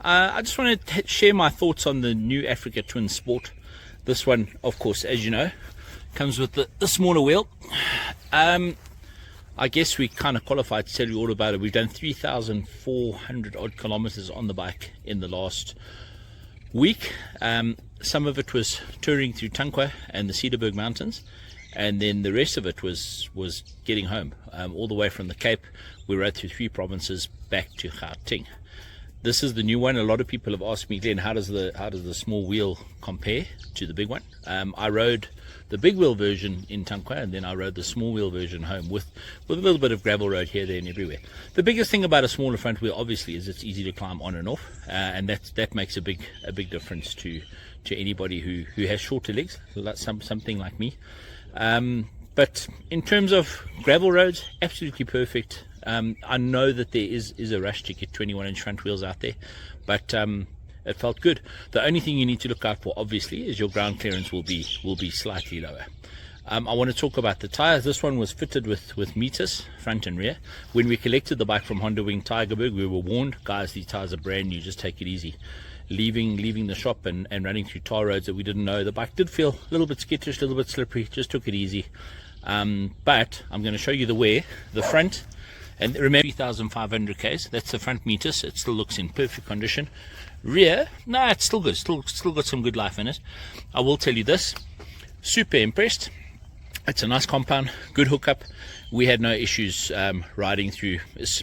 I just want to share my thoughts on the new Africa Twin Sport. This one, of course, as you know, comes with the smaller wheel. I guess we kind of qualified to tell you all about it. We've done 3,400 odd kilometers on the bike in the last week. Some of it was touring through Tankwa and the Cederberg Mountains, and then the rest of it was getting home, all the way from the Cape. We rode through 3 provinces back to Gauteng. This is the new one. A lot of people have asked me, Glenn, how does the small wheel compare to the big one? I rode the big wheel version in Tankwa, and then I rode the small wheel version home with a little bit of gravel road here, there and everywhere. The biggest thing about a smaller front wheel obviously is it's easy to climb on and off, and that makes a big difference to anybody who has shorter legs, like something like me. But in terms of gravel roads, absolutely perfect. I know that there is a rush to get 21-inch front wheels out there, but it felt good. The only thing you need to look out for, obviously, is your ground clearance will be slightly lower. I want to talk about the tires. This one was fitted with meters, front and rear. When we collected the bike from Honda Wing Tigerberg, we were warned, guys, these tires are brand new, just take it easy. Leaving the shop and running through tar roads that we didn't know, the bike did feel a little bit skittish, a little bit slippery, just took it easy. But I'm going to show you the wear, the front, and remember 3,500 Ks, that's the front meters. It still looks in perfect condition. Rear, no, it's still good, still got some good life in it. I will tell you this, super impressed. It's a nice compound, good hookup. We had no issues riding through,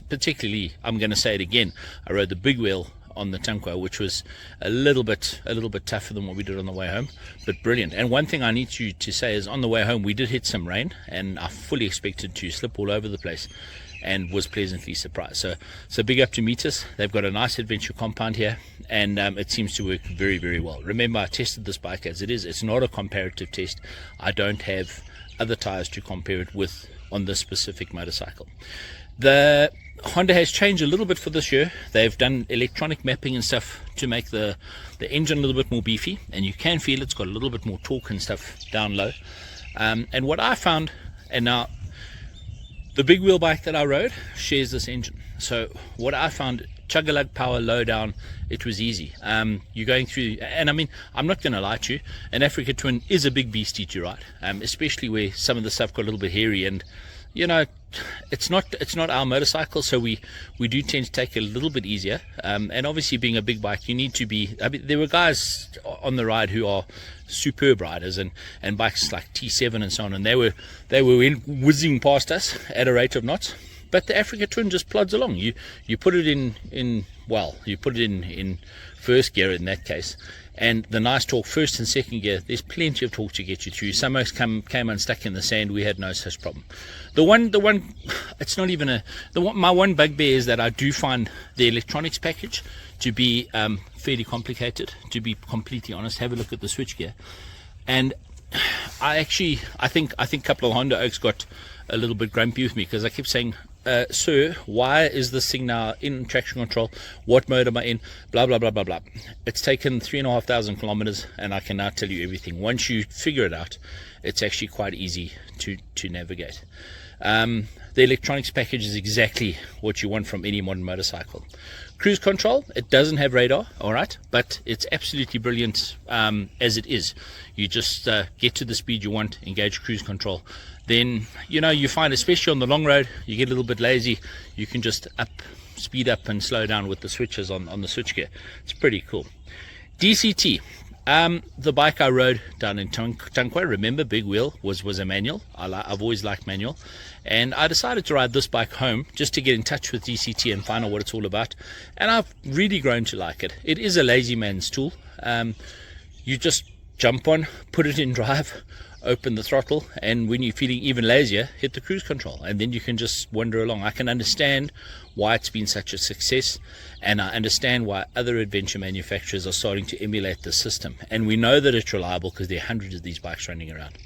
particularly, I'm going to say it again, I rode the big wheel on the Tankwa, which was a little bit tougher than what we did on the way home, but brilliant. And one thing I need you to say is, on the way home we did hit some rain, and I fully expected to slip all over the place, and was pleasantly surprised. So big up to Meters. They've got a nice adventure compound here, and it seems to work very, very well. Remember, I tested this bike as it is. It's not a comparative test. I don't have other tires to compare it with on this specific motorcycle. The Honda has changed a little bit for this year. They've done electronic mapping and stuff to make the engine a little bit more beefy, and you can feel it's got a little bit more torque and stuff down low. And what I found, and now the big wheel bike that I rode shares this engine. So what I found, chug-a-lug power, low down, it was easy. You're going through, and I mean, I'm not going to lie to you, an Africa Twin is a big beastie to ride, especially where some of the stuff got a little bit hairy, and you know, it's not our motorcycle, so we do tend to take it a little bit easier. And obviously, being a big bike, you need to be, I mean, there were guys on the ride who are superb riders, and bikes like T7 and so on, and they were whizzing past us at a rate of knots. But the Africa Twin just plods along. You put it in first gear in that case, and the nice torque first and second gear, there's plenty of torque to get you through. Some oaks came unstuck in the sand. We had no such problem. The one it's not even my one bugbear is that I do find the electronics package to be fairly complicated, to be completely honest. Have a look at the switchgear, and I think a couple of Honda Oaks got a little bit grumpy with me, because I kept saying, sir, why is this thing now in traction control? What mode am I in? Blah blah blah blah blah. It's taken 3,500 kilometers, and I can now tell you everything. Once you figure it out, it's actually quite easy to navigate. The electronics package is exactly what you want from any modern motorcycle. Cruise control, it doesn't have radar, all right, but it's absolutely brilliant as it is. You just get to the speed you want, engage cruise control. Then, you know, you find, especially on the long road, you get a little bit lazy, you can just speed up and slow down with the switches on the switchgear. It's pretty cool. DCT, the bike I rode down in Tankwa, remember, big wheel, was a manual. I've always liked manual, and I decided to ride this bike home just to get in touch with DCT and find out what it's all about, and I've really grown to like it. It is a lazy man's tool. You just jump on, put it in drive, open the throttle, and when you're feeling even lazier, hit the cruise control, and then you can just wander along. I can understand why it's been such a success, and I understand why other adventure manufacturers are starting to emulate the system, and we know that it's reliable because there are hundreds of these bikes running around.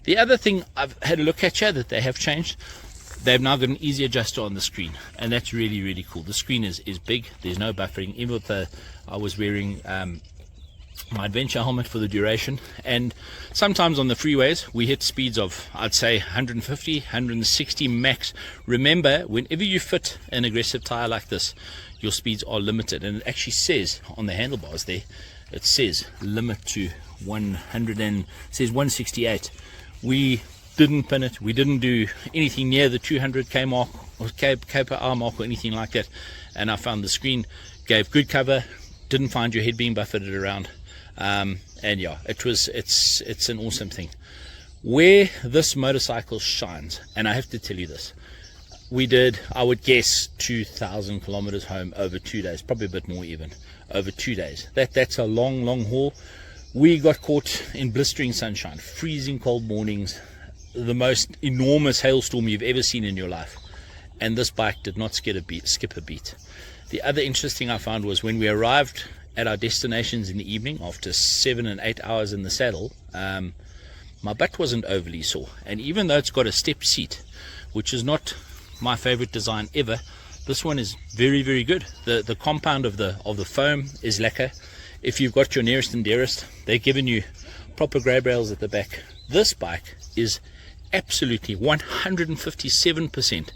The other thing I've had a look at here that they have changed, they've now got an easy adjuster on the screen, and that's really, really cool. The screen is big, there's no buffering. Even with I was wearing my adventure helmet for the duration, and sometimes on the freeways we hit speeds of, I'd say, 150, 160 max. Remember, whenever you fit an aggressive tire like this, your speeds are limited, and it actually says on the handlebars there, it says limit to 100 and says 168. We didn't pin it, we didn't do anything near the 200k mark or k per hour mark or anything like that, and I found the screen gave good cover, didn't find your head being buffeted around. And yeah, it's an awesome thing. Where this motorcycle shines, and I have to tell you this, we did, I would guess, 2,000 kilometers home over 2 days, probably a bit more even, over 2 days. That's a long haul. We got caught in blistering sunshine, freezing cold mornings, the most enormous hailstorm you've ever seen in your life, and this bike did not skip a beat. The other interesting I found was when we arrived at our destinations in the evening after 7 and 8 hours in the saddle, my butt wasn't overly sore, and even though it's got a step seat, which is not my favorite design ever, this one is very good. The compound of the foam is lacquer. If you've got your nearest and dearest, they've given you proper grab rails at the back. This bike is absolutely 157%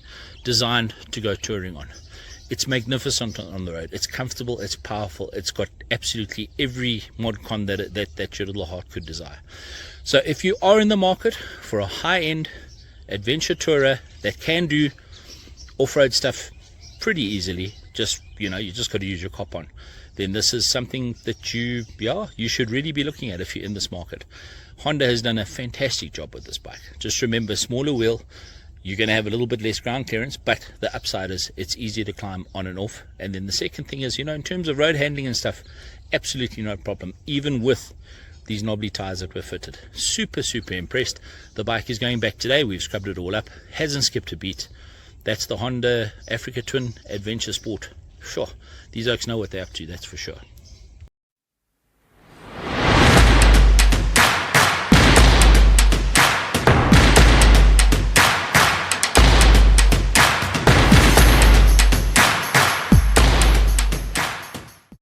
designed to go touring on. It's magnificent on the road, it's comfortable, it's powerful, it's got absolutely every mod con that your little heart could desire. So if you are in the market for a high-end adventure tourer that can do off-road stuff pretty easily, you just got to use your cop on, then this is something that you should really be looking at if you're in this market. Honda has done a fantastic job with this bike. Just remember, smaller wheel, you're going to have a little bit less ground clearance, but the upside is it's easier to climb on and off. And then the second thing is, in terms of road handling and stuff, absolutely no problem, even with these knobbly tires that were fitted. Super impressed. The bike is going back today. We've scrubbed it all up, hasn't skipped a beat. That's the Honda Africa Twin Adventure Sport. Sure, these oaks know what they're up to, that's for sure.